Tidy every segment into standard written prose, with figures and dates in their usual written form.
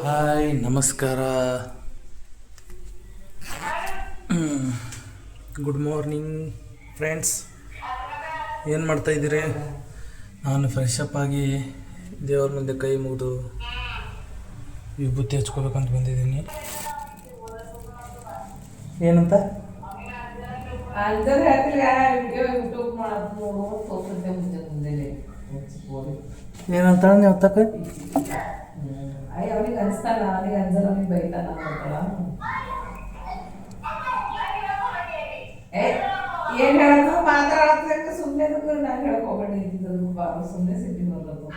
Hi ನಮಸ್ಕಾರ. Good morning friends. ಏನು ಮಾಡ್ತಾಯಿದ್ದೀರಿ? ನಾನು ಫ್ರೆಶ್ ಅಪ್ ಆಗಿ ದೇವ್ರ ಮುಂದೆ ಕೈ ಮುಗಿದು ವಿಭೂತಿ ಹಚ್ಕೋಬೇಕಂತ ಬಂದಿದ್ದೀನಿ. ಏನಂತ ಏನಂತ ನೀವು ತಕ್ಕ ಅವನಿಗೆ ಅನಿಸ್ತಾನ, ಅವನಿಗೆ ಅನ್ಸಲ್ಲ, ಅವನಿಗೆ ಬೈತಾನ ಏನ್ ಹೇಳೋದು ಮಾತಾಡೋದಕ್ಕೆ ಸುಮ್ಮನೆ ನಾನು ಹೇಳಕ್ ಹೋಗ್ಬೇಡಿ. ಸುಮ್ಮನೆ ಸಿಟ್ಟಿ ಬರೋದು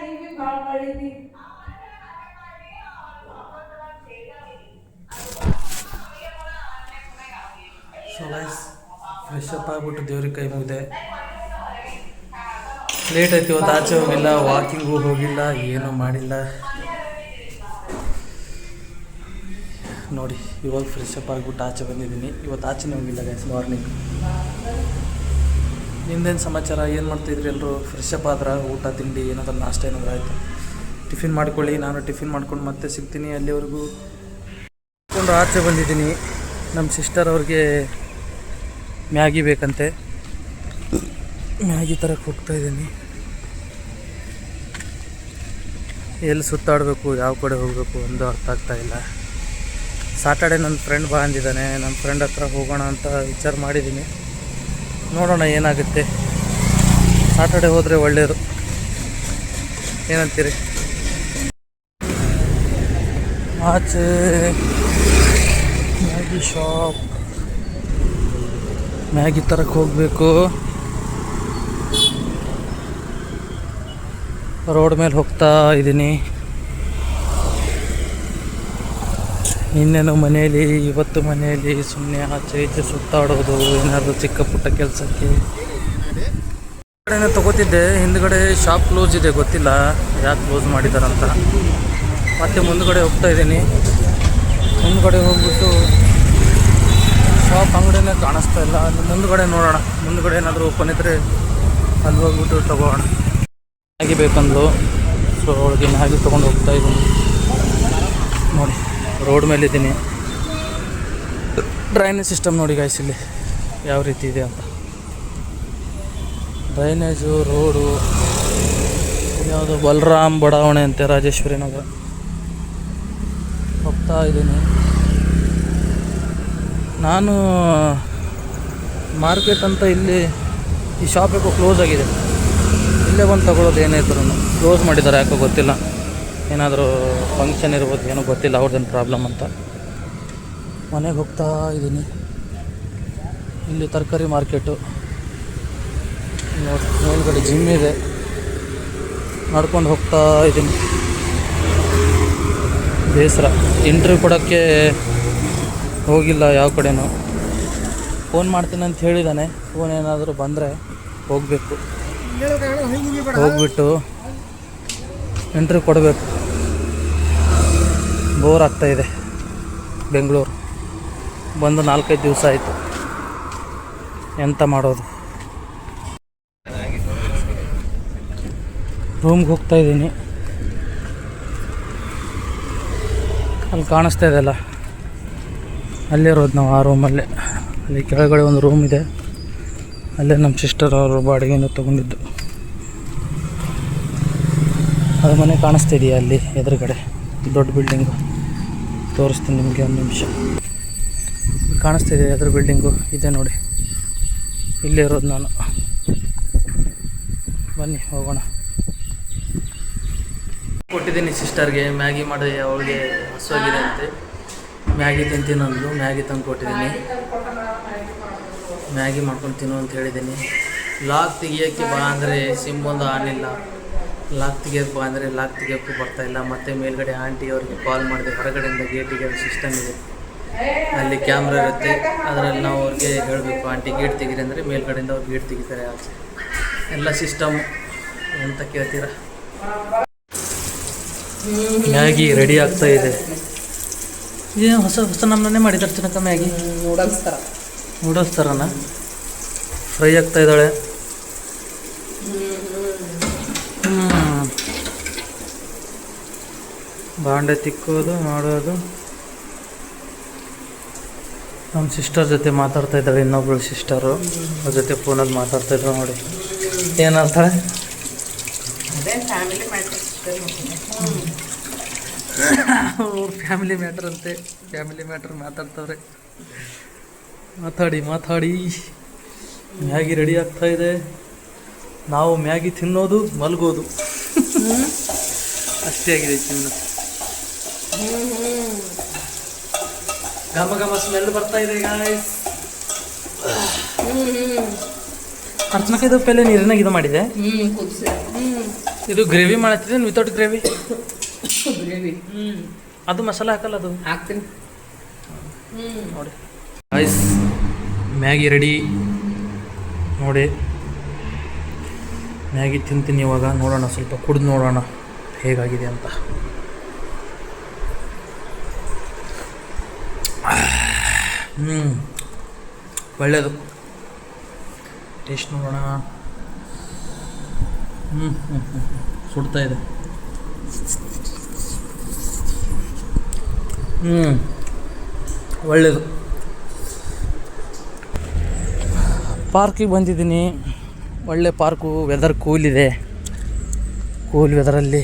ನೀವಿ ಭಾಳ ಮಾಡಿದ್ವಿ. ಸೊ ಗೈಸ್, ಫ್ರೆಶ್ ಅಪ್ ಆಗಿಬಿಟ್ಟು ದೇವ್ರಿಗೆ ಕೈ ಮುಗಿದೆ. ಲೇಟ್ ಆಯ್ತು ಇವತ್ತು. ಆಚೆ ಹೋಗಿಲ್ಲ, ವಾಕಿಂಗು ಹೋಗಿಲ್ಲ, ಏನೂ ಮಾಡಿಲ್ಲ ನೋಡಿ. ಇವಾಗ ಫ್ರೆಶ್ ಅಪ್ ಆಗಿಬಿಟ್ಟು ಆಚೆ ಬಂದಿದ್ದೀನಿ. ಇವತ್ತು ಆಚೆನೇ ಹೋಗಿಲ್ಲ ಗೈಸ್. ಮಾರ್ನಿಂಗ್ ನಿಮ್ದೇನು ಸಮಾಚಾರ? ಏನು ಮಾಡ್ತಾಯಿದ್ರಿ ಎಲ್ಲರೂ? ಫ್ರೆಶ್ ಅಪ್ ಆದ್ರೆ ಊಟ ತಿಂಡಿ ಏನಾದರೂ ನಾಷ್ಟ ಏನಾದರೂ ಆಯಿತು? ಟಿಫಿನ್ ಮಾಡ್ಕೊಳ್ಳಿ. ನಾನು ಟಿಫಿನ್ ಮಾಡ್ಕೊಂಡು ಮತ್ತೆ ಸಿಗ್ತೀನಿ. ಅಲ್ಲಿವರೆಗೂ ಆಚೆ ಬಂದಿದ್ದೀನಿ. ನಮ್ಮ ಸಿಸ್ಟರ್ ಅವ್ರಿಗೆ ಮ್ಯಾಗಿ ಬೇಕಂತೆ. ಮ್ಯಾಗಿ ತರಕ್ಕೆ ಹೋಗ್ತಾಯಿದ್ದೀನಿ. ಎಲ್ಲಿ ಸುತ್ತಾಡಬೇಕು, ಯಾವ ಕಡೆ ಹೋಗಬೇಕು ಒಂದು ಅರ್ಥ ಆಗ್ತಾಯಿಲ್ಲ. ಸಾಟರ್ಡೆ ನನ್ನ ಫ್ರೆಂಡ್ ಬಾ ಅಂದಿದ್ದಾನೆ. ನನ್ನ ಫ್ರೆಂಡ್ ಹತ್ರ ಹೋಗೋಣ ಅಂತ ವಿಚಾರ ಮಾಡಿದ್ದೀನಿ. ನೋಡೋಣ ಏನಾಗುತ್ತೆ. ಸಾಟರ್ಡೆ ಹೋದರೆ ಒಳ್ಳೆಯದು. ಏನಂತೀರಿ? ಆಚೆ ಮ್ಯಾಗಿ ಶಾಪ್, ಮ್ಯಾಗಿ ತರಕ್ಕೆ ಹೋಗಬೇಕು. ರೋಡ್ ಮೇಲೆ ಹೋಗ್ತಾ ಇದ್ದೀನಿ. ನಿನ್ನೆನೂ ಮನೆಯಲ್ಲಿ, ಇವತ್ತು ಮನೆಯಲ್ಲಿ ಸುಮ್ಮನೆ ಆಚೆ ಈಚೆ ಸುತ್ತಾಡೋದು, ಏನಾದರೂ ಚಿಕ್ಕ ಪುಟ್ಟ ಕೆಲಸಕ್ಕೆ. ಕಡೆನೇ ತೊಗೋತಿದ್ದೆ. ಹಿಂದ್ಗಡೆ ಶಾಪ್ ಕ್ಲೋಸ್ ಇದೆ, ಗೊತ್ತಿಲ್ಲ ಯಾಕೆ ಕ್ಲೋಸ್ ಮಾಡಿದಾರಂತ. ಮತ್ತೆ ಮುಂದ್ಗಡೆ ಹೋಗ್ತಾ ಇದ್ದೀನಿ. ಮುಂದ್ಗಡೆ ಹೋಗ್ಬಿಟ್ಟು ಶಾಪ್ ಅಂಗಡಿನೇ ಕಾಣಿಸ್ತಾ ಇಲ್ಲ. ಅಲ್ಲಿ ಮುಂದ್ಗಡೆ ನೋಡೋಣ, ಮುಂದ್ಗಡೆ ಏನಾದರೂ ಓಪನ್ ಇದ್ದರೆ ಅಲ್ಲಿ ಹೋಗ್ಬಿಟ್ಟು ತೊಗೋಣ. ಮ್ಯಾಗಿ ಬೇಕಂದ್ಲು, ಸೊ ಅವಳಿಗೆ ಮ್ಯಾಗಿ ತೊಗೊಂಡು ಹೋಗ್ತಾ ಇದ್ದೀನಿ. ನೋಡಿ, ರೋಡ್ ಮೇಲಿದ್ದೀನಿ. ಡ್ರೈನೇಜ್ ಸಿಸ್ಟಮ್ ನೋಡಿ ಗಾಯ್ಸ್, ಇಲ್ಲಿ ಯಾವ ರೀತಿ ಇದೆ ಅಂತ. ಡ್ರೈನೇಜು, ರೋಡು ಯಾವುದು ಬಲರಾಮ್ ಬಡಾವಣೆ ಅಂತೆ, ರಾಜೇಶ್ವರಿ ನಗರ. ಹೋಗ್ತಾ ಇದ್ದೀನಿ. ನಾನು ಮಾರ್ಕೆಟ್ ಅಂತ ಇಲ್ಲಿ ಈ ಶಾಪ್ ಯಾಕೋ ಕ್ಲೋಸ್ ಆಗಿದೆ. ಇಲ್ಲೇ ಬಂದು ತಗೊಳ್ಳೋದು ಏನೇ ಇದ್ರು ಕ್ಲೋಸ್ ಮಾಡಿದ್ದಾರೆ, ಯಾಕೋ ಗೊತ್ತಿಲ್ಲ. ಏನಾದರೂ ಫಂಕ್ಷನ್ ಇರ್ಬೋದು, ಏನೋ ಗೊತ್ತಿಲ್ಲ ಅವ್ರದ್ದೇನು ಪ್ರಾಬ್ಲಮ್ ಅಂತ. ಮನೆಗೆ ಹೋಗ್ತಾ ಇದ್ದೀನಿ. ಇಲ್ಲಿ ತರಕಾರಿ ಮಾರ್ಕೆಟು ನೋಡಿ, ಮೇಲ್ಗಡೆ ಜಿಮ್ ಇದೆ. ನಡ್ಕೊಂಡು ಹೋಗ್ತಾ ಇದ್ದೀನಿ. ಬೇಸರ, ಇಂಟರ್ವ್ಯೂ ಕೊಡೋಕ್ಕೆ ಹೋಗಿಲ್ಲ ಯಾವ ಕಡೆನೂ. ಫೋನ್ ಮಾಡ್ತೀನಿ ಅಂತ ಹೇಳಿದ್ದಾನೆ. ಫೋನ್ ಏನಾದರೂ ಬಂದರೆ ಹೋಗಬೇಕು. ಹೋಗ್ಬಿಟ್ಟು ಇಂಟರ್ವ್ಯೂ ಕೊಡಬೇಕು. ಬೋರ್ ಆಗ್ತಾಯಿದೆ. ಬೆಂಗಳೂರು ಬಂದು 4-5 ದಿವಸ ಆಯಿತು. ಎಂತ ಮಾಡೋದು? ರೂಮ್ಗೆ ಹೋಗ್ತಾ ಇದ್ದೀನಿ. ಅಲ್ಲಿ ಕಾಣಿಸ್ತಾ ಇದೆಯಲ್ಲ, ಅಲ್ಲೇ ಇರೋದು ನಾವು. ಆ ರೂಮಲ್ಲೇ, ಅಲ್ಲಿ ಕೆಳಗಡೆ ಒಂದು ರೂಮ್ ಇದೆ. ಅಲ್ಲೇ ನಮ್ಮ ಸಿಸ್ಟರ್ ಅವರು ಬಾಡಿಗೆಯನ್ನು ತೊಗೊಂಡಿದ್ದು. ಅದು ಮನೆ ಕಾಣಿಸ್ತಿದೆಯಾ ಅಲ್ಲಿ ಎದುರುಗಡೆ? ದೊಡ್ಡ ಬಿಲ್ಡಿಂಗು ತೋರಿಸ್ತೀನಿ ನಿಮಗೆ, ಒಂದು ನಿಮಿಷ. ಕಾಣಿಸ್ತಿದೆ ಎದುರು ಬಿಲ್ಡಿಂಗು ಇದೆ ನೋಡಿ, ಇಲ್ಲೇ ಇರೋದು ನಾನು. ಬನ್ನಿ ಹೋಗೋಣ. ಕೊಟ್ಟಿದ್ದೀನಿ ಸಿಸ್ಟರ್ಗೆ ಮ್ಯಾಗಿ ಮಾಡಿ. ಅವಳಿಗೆ ಹಸುವಾಗಿದೆ ಅಂತೆ, ಮ್ಯಾಗಿ ತಿಂತೀನಿ ಅಂದ್ಲು. ಮ್ಯಾಗಿ ತಂದು ಕೊಟ್ಟಿದ್ದೀನಿ. ಮ್ಯಾಗಿ ಮಾಡ್ಕೊಂಡು ತಿನ್ನು ಅಂತ ಹೇಳಿದ್ದೀನಿ. ಲಾಕ್ ತೆಗಿಯೋಕ್ಕೆ ಬಾ ಅಂದರೆ ಸಿಮ್ ಒಂದು ಆನ್ ಇಲ್ಲ. ಲಾಕ್ ತೆಗಿಯೋಕ್ಕೆ ಬಾ ಅಂದರೆ ಲಾಕ್ ತೆಗಿಯೋಕ್ಕೂ ಬರ್ತಾಯಿಲ್ಲ. ಮತ್ತು ಮೇಲ್ಗಡೆ ಆಂಟಿ ಅವ್ರಿಗೆ ಕಾಲ್ ಮಾಡಿದೆ. ಹೊರಗಡೆಯಿಂದ ಗೇಟಿಗೆ ಸಿಸ್ಟಮ್ ಇದೆ, ಅಲ್ಲಿ ಕ್ಯಾಮ್ರಾ ಇರುತ್ತೆ. ಅದರಲ್ಲಿ ನಾವು ಅವ್ರಿಗೆ ಹೇಳಬೇಕು, ಆಂಟಿ ಗೇಟ್ ತೆಗೀರಿ ಅಂದರೆ ಮೇಲ್ಗಡೆಯಿಂದ ಅವ್ರು ಗೇಟ್ ತೆಗಿತಾರೆ. ಆಚೆ ಎಲ್ಲ ಸಿಸ್ಟಮ್ ಅಂತ ಕೇಳ್ತೀರಾ. ಮ್ಯಾಗಿ ರೆಡಿ ಆಗ್ತಾ ಇದೆ. ಏನು ಹೊಸ ನಮ್ಮನ್ನೇ ಮಾಡಿದ್ದಾರೆ ಚಿನ್ನಕ್ಕ ಮ್ಯಾಗಿ. ನೂಡಲ್ಸ್ ಥರನ ಫ್ರೈ ಆಗ್ತಾ ಇದ್ದಾಳೆ. ಬಾಂಡೆ ತಿಕ್ಕೋದು ಮಾಡೋದು. ನಮ್ಮ ಸಿಸ್ಟರ್ ಜೊತೆ ಮಾತಾಡ್ತಾ ಇದ್ದಾಳೆ, ಇನ್ನೊಬ್ಳು ಸಿಸ್ಟರು ಅವ್ರ ಜೊತೆ ಫೋನಲ್ಲಿ ಮಾತಾಡ್ತಾ ಇದ್ದಾಳೆ. ನೋಡಿ ಏನಂತಾಳೆ, ಅದೇ ಫ್ಯಾಮಿಲಿ ಮ್ಯಾಟರ್. ಅವ್ರ ಫ್ಯಾಮಿಲಿ ಮ್ಯಾಟ್ರ್ ಅಂತೆ, ಫ್ಯಾಮಿಲಿ ಮ್ಯಾಟ್ರ್ ಮಾತಾಡ್ತವ್ರೆ. ಮಾತಾಡಿ ಮ್ಯಾಗಿ ರೆಡಿ ಆಗ್ತಾ ಇದೆ. ನಾವು ಮ್ಯಾಗಿ ತಿನ್ನೋದು ಮಲಗೋದು ಅಷ್ಟೇ ಆಗಿದೆ ಜೀವನ. ಘಮ ಸ್ಮೆಲ್ ಬರ್ತಾ ಇದೆ ಗಾಯ್ಸ್. ಅರ್ಚನಕ್ಕೆ ಪೆಲೆ ನೀರಿನಾಗ ಇದು ಮಾಡಿದೆ. ಕುದಿಸಿ ಇದು ಗ್ರೇವಿ ಮಾಡತ್ತಿದೆ ವಿತೌಟ್ ಗ್ರೇವಿ. ಗ್ರೇವಿ ಅದು ಮಸಾಲೆ ಹಾಕಲ್ಲ, ಅದು ಹಾಕ್ತೀನಿ ನೋಡಿ ಗಾಯ್ಸ್. ಮ್ಯಾಗಿ ರೆಡಿ ನೋಡಿ. ಮ್ಯಾಗಿ ತಿಂತೀನಿ ಇವಾಗ. ನೋಡೋಣ, ಸ್ವಲ್ಪ ಕುಡಿದು ನೋಡೋಣ ಹೇಗಾಗಿದೆ ಅಂತ. ಒಳ್ಳೆಯದು, ಟೇಸ್ಟ್ ನೋಡೋಣ. ಸುಡ್ತಾ ಇದೆ. ಒಳ್ಳೆಯದು. ಪಾರ್ಕಿಗೆ ಬಂದಿದ್ದೀನಿ. ಒಳ್ಳೆ ಪಾರ್ಕು, ವೆದರ್ ಕೂಲ್ ಇದೆ. ಕೂಲ್ ವೆದರಲ್ಲಿ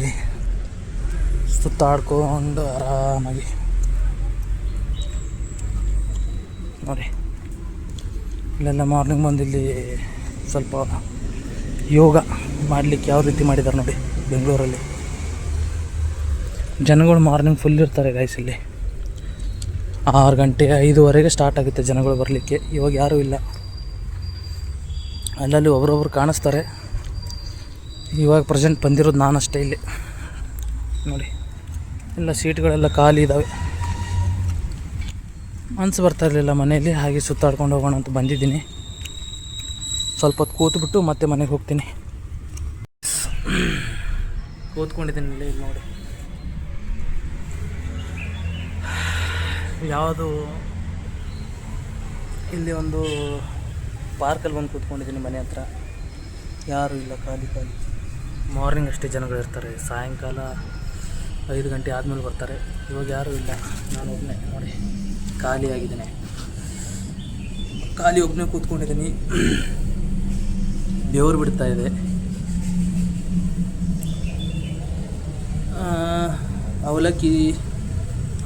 ಸುತ್ತಾಡ್ಕೊಂಡು ಆರಾಮಾಗಿ ನೋಡಿ. ಇಲ್ಲೆಲ್ಲ ಮಾರ್ನಿಂಗ್ ಬಂದು ಇಲ್ಲಿ ಸ್ವಲ್ಪ ಯೋಗ ಮಾಡಲಿಕ್ಕೆ ಯಾವ ರೀತಿ ಮಾಡಿದ್ದಾರೆ ನೋಡಿ. ಬೆಂಗಳೂರಲ್ಲಿ ಜನಗಳು ಮಾರ್ನಿಂಗ್ ಫುಲ್ ಇರ್ತಾರೆ ಗೈಸ್. ಇಲ್ಲಿ 6 ಗಂಟೆ 5:15 ಸ್ಟಾರ್ಟ್ ಆಗುತ್ತೆ ಜನಗಳು ಬರಲಿಕ್ಕೆ. ಇವಾಗ ಯಾರೂ ಇಲ್ಲ, ಅಲ್ಲಲ್ಲಿ ಒಬ್ರೊಬ್ರು ಕಾಣಿಸ್ತಾರೆ. ಇವಾಗ ಪ್ರೆಸೆಂಟ್ ಬಂದಿರೋದು ನಾನಷ್ಟೇ ಇಲ್ಲಿ ನೋಡಿ. ಎಲ್ಲ ಸೀಟ್ಗಳೆಲ್ಲ ಖಾಲಿ ಇದ್ದಾವೆ. ಮನಸ್ಸು ಬರ್ತಾ ಇರಲಿಲ್ಲ ಮನೆಯಲ್ಲಿ, ಹಾಗೆ ಸುತ್ತಾಡ್ಕೊಂಡು ಹೋಗೋಣ ಅಂತ ಬಂದಿದ್ದೀನಿ. ಸ್ವಲ್ಪ ಹೊತ್ತು ಕೂತ್ಬಿಟ್ಟು ಮತ್ತೆ ಮನೆಗೆ ಹೋಗ್ತೀನಿ. ಕೂತ್ಕೊಂಡಿದ್ದೀನಿ ಇಲ್ಲಿ ನೋಡಿ. ಯಾವುದು ಇಲ್ಲಿ ಒಂದು ಪಾರ್ಕಲ್ಲಿ ಬಂದು ಕೂತ್ಕೊಂಡಿದ್ದೀನಿ ಮನೆ ಹತ್ರ. ಯಾರೂ ಇಲ್ಲ, ಖಾಲಿ. ಮಾರ್ನಿಂಗ್ ಅಷ್ಟೇ ಜನಗಳಿರ್ತಾರೆ, ಸಾಯಂಕಾಲ 5 ಗಂಟೆ ಆದಮೇಲೆ ಬರ್ತಾರೆ. ಇವಾಗ ಯಾರೂ ಇಲ್ಲ, ನಾನು ಒಬ್ಬನೇ ನೋಡಿ. ಖಾಲಿಯಾಗಿದ್ದೀನಿ, ಒಬ್ಬನೇ ಕೂತ್ಕೊಂಡಿದ್ದೀನಿ. ಬೆವರು ಬಿಡ್ತಾ ಇದೆ.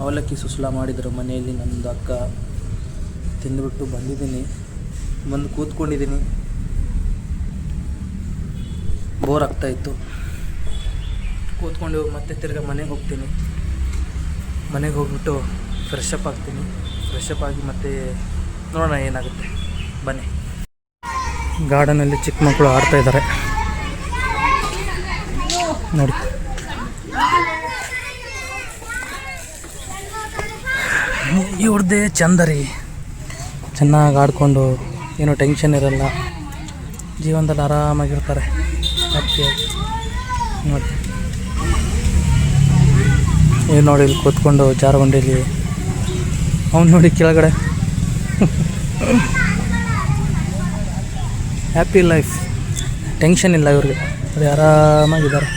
ಅವಲಕ್ಕಿ ಸುಸ್ಲಾ ಮಾಡಿದರು ಮನೆಯಲ್ಲಿ. ನಮ್ಮದು ಅಕ್ಕ ತಿಂದುಬಿಟ್ಟು ಬಂದಿದ್ದೀನಿ, ಬಂದು ಕೂತ್ಕೊಂಡಿದ್ದೀನಿ. ಬೋರ್ ಆಗ್ತಾಯಿತ್ತು. ಕೂತ್ಕೊಂಡು ಮತ್ತೆ ತಿರ್ಗಿ ಮನೆಗೆ ಹೋಗ್ತೀನಿ. ಮನೆಗೆ ಹೋಗ್ಬಿಟ್ಟು ಫ್ರೆಶ್ ಅಪ್ ಆಗ್ತೀನಿ. ಫ್ರೆಶ್ ಅಪ್ ಆಗಿ ಮತ್ತೆ ನೋಡೋಣ ಏನಾಗುತ್ತೆ. ಬನ್ನಿ. ಗಾರ್ಡನಲ್ಲಿ ಚಿಕ್ಕ ಮಕ್ಕಳು ಆಡ್ತಾ ಇದ್ದಾರೆ ನೋಡಿ. ಇವ್ರದ್ದೇ ಚಂದ ರೀ. ಚೆನ್ನಾಗಿ ಆಡಿಕೊಂಡು ಏನೋ ಟೆನ್ಷನ್ ಇರಲ್ಲ, ಜೀವನದಲ್ಲಿ ಆರಾಮಾಗಿರ್ತಾರೆ, ಹ್ಯಾಪಿಯಾಗಿ ನೋಡಿ. ಏನು ನೋಡಿ, ಇಲ್ಲಿ ಕೂತ್ಕೊಂಡು ಜಾರಬಂಡಿಯಲ್ಲಿ ಅವ್ನು ನೋಡಿ ಕೆಳಗಡೆ. ಹ್ಯಾಪಿ ಲೈಫ್, ಟೆನ್ಷನ್ ಇಲ್ಲ ಇವ್ರಿಗೆ, ಅದು ಆರಾಮಾಗಿದ್ದಾರೆ.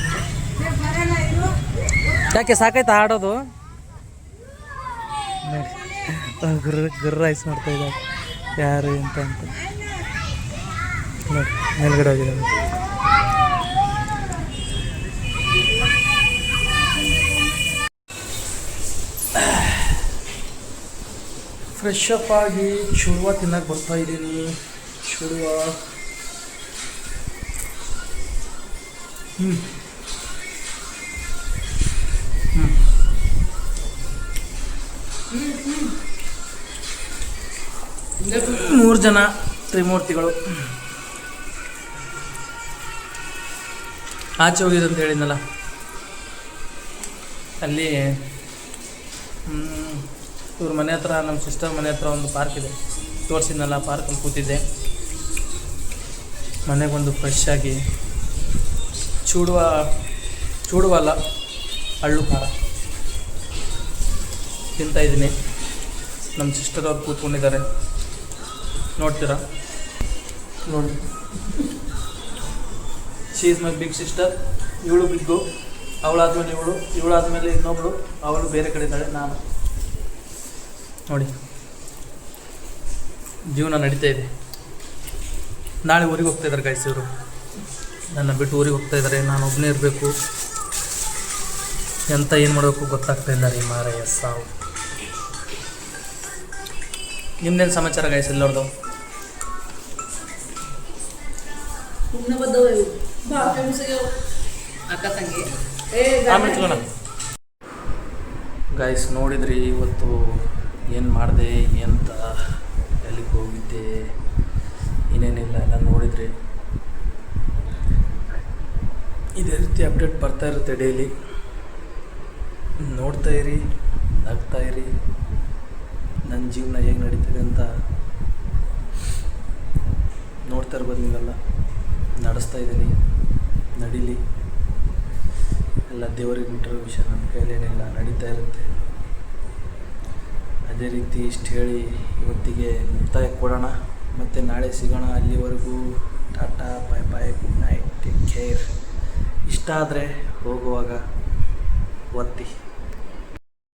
ಯಾಕೆ ಸಾಕಾಯ್ತಾ ಆಡೋದು ನೋಡಿ. ಗುರ್ರ ಐಸ್ ಮಾಡ್ತಾ ಇದ್ದಾರೆ ಯಾರು ಅಂತ ನೋಡಿ. ಮೇಲ್ಗಡೆ ಹೋಗಿದ್ದಾರೆ. ಫ್ರೆಶ್ ಅಪ್ ಆಗಿ ಚುಡುವ ತಿನ್ನಕ್ಕೆ ಬರ್ತಾ ಇದ್ದೀನಿ. ಚುಡುವ ಮೂರು ಜನ ತ್ರಿಮೂರ್ತಿಗಳು ಆಚೆ ಹೋಗಿದ್ದು ಅಂತ ಹೇಳಿದ್ನಲ್ಲ, ಅಲ್ಲಿ ಇವ್ರ ಮನೆ ಹತ್ರ, ನಮ್ಮ ಸಿಸ್ಟರ್ ಮನೆ ಹತ್ರ ಒಂದು ಪಾರ್ಕ್ ಇದೆ, ತೋರಿಸಿದ್ನಲ್ಲ, ಪಾರ್ಕಲ್ಲಿ ಕೂತಿದ್ದೆ. ಮನೆಗೆ ಬಂದು ಫ್ರೆಶ್ ಆಗಿ ಚೂಡುವಲ್ಲ ಹಳ್ಳು ಖಾರ ತಿಂತಾಯಿದ್ದೀನಿ. ನಮ್ಮ ಸಿಸ್ಟರ್ ಅವ್ರು ಕೂತ್ಕೊಂಡಿದ್ದಾರೆ, ನೋಡ್ತೀರಾ ನೋಡಿ. She is my big sister. ಇವಳು ಬಿಗ್ಗು, ಅವಳಾದ್ಮೇಲೆ ಇವಳಾದ್ಮೇಲೆ ಇನ್ನೊಬ್ಳು, ಅವಳು ಬೇರೆ ಕಡೆ ಇದ್ದಾಳೆ, ನಾನು ನೋಡಿ ಜೀವನ ನಡೀತಾ ಇದೆ. ನಾಳೆ ಊರಿಗೆ ಹೋಗ್ತಾ ಇದ್ದಾರೆ ಗೈಸ್, ಇವರು ನನ್ನ ಬಿಟ್ಟು ಊರಿಗೆ ಹೋಗ್ತಾ ಇದ್ದಾರೆ. ನಾನು ಒಬ್ಬನೇ ಇರಬೇಕು, ಎಂತ ಏನು ಮಾಡಬೇಕು ಗೊತ್ತಾಗ್ತಾ ಇಲ್ಲ ರೀ ಮಾರಾಯ ಸಾವು. ನಿಮ್ದೇನು ಸಮಾಚಾರ ಗೈಸ್ ಎಲ್ಲರದು? ಅಕ್ಕ ತಂಗಿ ಆಮೇಲೆ ತಗೋಣ. ಗೈಸ್ ನೋಡಿದ್ರಿ ಇವತ್ತು ಏನು ಮಾಡಿದೆ ಅಂತ, ಎಲ್ಲಿಗೆ ಹೋಗಿದ್ದೆ, ಏನೇನಿಲ್ಲ ಎಲ್ಲ ನೋಡಿದ್ರಿ. ಇದೇ ರೀತಿ ಅಪ್ಡೇಟ್ ಬರ್ತಾ ಇರುತ್ತೆ ಡೈಲಿ, ನೋಡ್ತಾ ಇರಿ, ನಗ್ತಾ ಇರಿ. ನನ್ನ ಜೀವನ ಹೇಗೆ ನಡೀತಿದೆ ಅಂತ ನೋಡ್ತಾ ಇರ್ಬೋದು ನೀವೆಲ್ಲ. ನಡೆಸ್ತಾ ಇದ್ದೀನಿ, ನಡೀಲಿ. ಎಲ್ಲ ದೇವರಿಗೆ ಬಿಟ್ಟಿರೋ ವಿಷಯ, ನನ್ನ ಕೈಲೇನಿಲ್ಲ, ನಡೀತಾ ಇರುತ್ತೆ. ಅದೇ ರೀತಿ ಇಷ್ಟು ಹೇಳಿ ಇವತ್ತಿಗೆ ಮುಕ್ತಾಯ ಕೊಡೋಣ. ಮತ್ತು ನಾಳೆ ಸಿಗೋಣ. ಅಲ್ಲಿವರೆಗೂ ಟಾಟಾ, ಬಾಯ್ ಬಾಯ್, ಗುಡ್ ನೈಟ್, ಟೇಕ್ ಕೇರ್. ಇಷ್ಟ ಆದರೆ ಹೋಗುವಾಗ ಒತ್ತಿ.